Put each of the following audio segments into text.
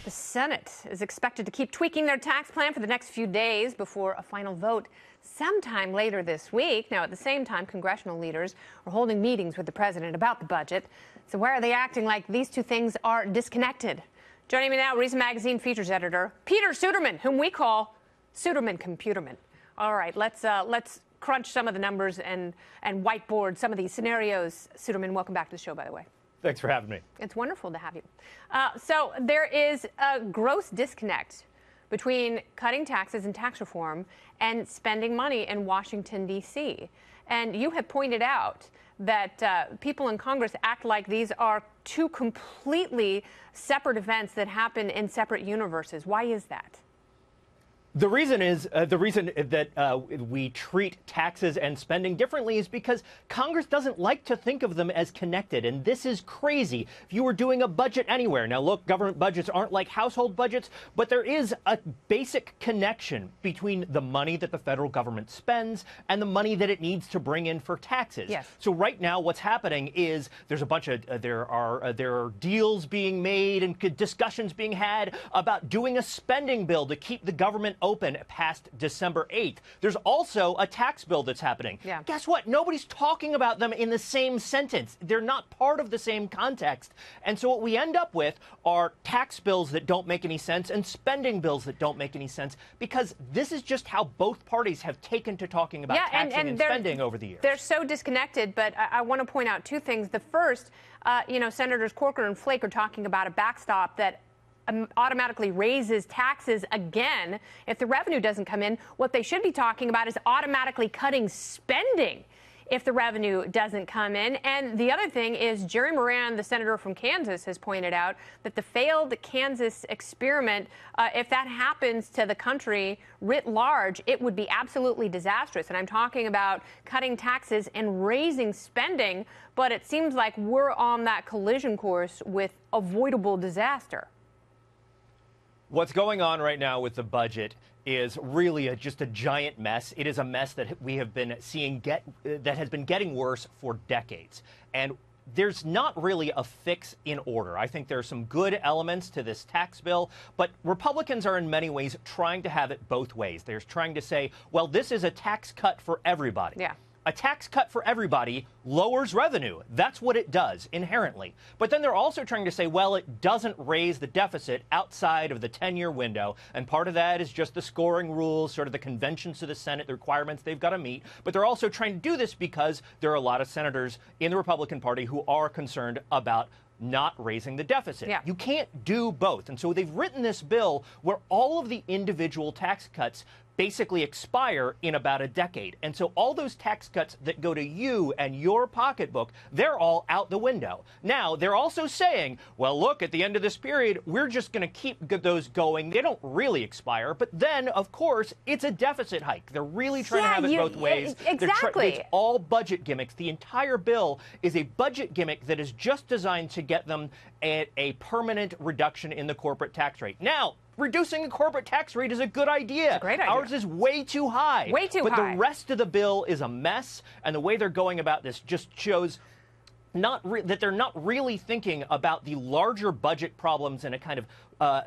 The Senate is expected to keep tweaking their tax plan for the next few days before a final vote sometime later this week. Now, at the same time, congressional leaders are holding meetings with the president about the budget. So why are they acting like these two things are disconnected? Joining me now, Reason Magazine features editor Peter Suderman, whom we call Suderman Computerman. All right, let's crunch some of the numbers and whiteboard some of these scenarios. Suderman, welcome back to the show, by the way. Thanks for having me. It's wonderful to have you. So there is a gross disconnect between cutting taxes and tax reform and spending money in Washington, D.C. And you have pointed out that people in Congress act like these are two completely separate events that happen in separate universes. Why is that? The reason that we treat taxes and spending differently is because Congress doesn't like to think of them as connected. And this is crazy. If you were doing a budget anywhere, now look, government budgets aren't like household budgets, but there is a basic connection between the money that the federal government spends and the money that it needs to bring in for taxes. Yes. So right now what's happening is there's a bunch of there are deals being made and discussions being had about doing a spending bill to keep the government open past December 8th. There's also a tax bill that's happening. Yeah. Guess what? Nobody's talking about them in the same sentence. They're not part of the same context. And so what we end up with are tax bills that don't make any sense and spending bills that don't make any sense, because this is just how both parties have taken to talking about taxing and spending over the years. They're so disconnected, but I want to point out two things. The first, Senators Corker and Flake are talking about a backstop that automatically raises taxes again if the revenue doesn't come in. What they should be talking about is automatically cutting spending if the revenue doesn't come in. And the other thing is Jerry Moran, the senator from Kansas, has pointed out that the failed Kansas experiment, if that happens to the country writ large, it would be absolutely disastrous. And I'm talking about cutting taxes and raising spending, but it seems like we're on that collision course with avoidable disaster. What's going on right now with the budget is really just a giant mess. It is a mess that we have been seeing that has been getting worse for decades. And there's not really a fix in order. I think there are some good elements to this tax bill, but Republicans are in many ways trying to have it both ways. They're trying to say, well, this is a tax cut for everybody. Yeah. A tax cut for everybody lowers revenue. That's what it does inherently. But then they're also trying to say, well, it doesn't raise the deficit outside of the 10-year window. And part of that is just the scoring rules, sort of the conventions of the Senate, the requirements they've got to meet. But they're also trying to do this because there are a lot of senators in the Republican Party who are concerned about not raising the deficit. Yeah. You can't do both. And so they've written this bill where all of the individual tax cuts basically expire in about a decade. And so all those tax cuts that go to you and your pocketbook, they're all out the window. Now, they're also saying, well, look, at the end of this period, we're just going to keep those going. They don't really expire. But then, of course, it's a deficit hike. They're really trying to have it both ways. Exactly. It's all budget gimmicks. The entire bill is a budget gimmick that is just designed to get them a permanent reduction in the corporate tax rate. Now, reducing the corporate tack rate is a good idea. It's a great idea. Ours is way too high. Way too high. But the rest of the bill is a mess, and the way they're going about this just shows that they're not really thinking about the larger budget problems in a kind of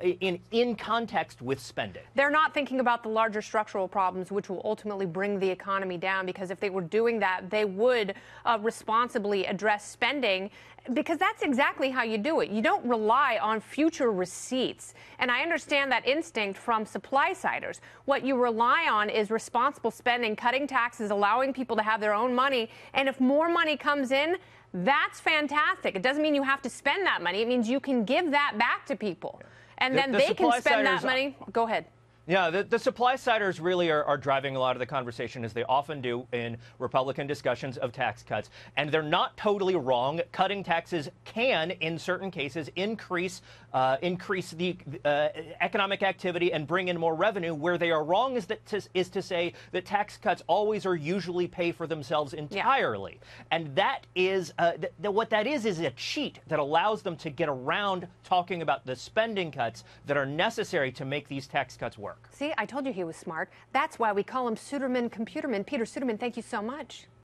in context with spending. They're not thinking about the larger structural problems, which will ultimately bring the economy down, because if they were doing that, they would responsibly address spending, because that's exactly how you do it. You don't rely on future receipts. And I understand that instinct from supply-siders. What you rely on is responsible spending, cutting taxes, allowing people to have their own money. And if more money comes in, that's fantastic. It doesn't mean you have to spend that money. It means you can give that back to people. Yeah. And then they can spend that money. Go ahead. Yeah, the supply-siders really are driving a lot of the conversation, as they often do in Republican discussions of tax cuts. And they're not totally wrong. Cutting taxes can, in certain cases, increase the economic activity and bring in more revenue. Where they are wrong is to say that tax cuts always or usually pay for themselves entirely. Yeah. And that is what that is a cheat that allows them to get around talking about the spending cuts that are necessary to make these tax cuts work. See, I told you he was smart. That's why we call him Suderman Computerman. Peter Suderman, thank you so much.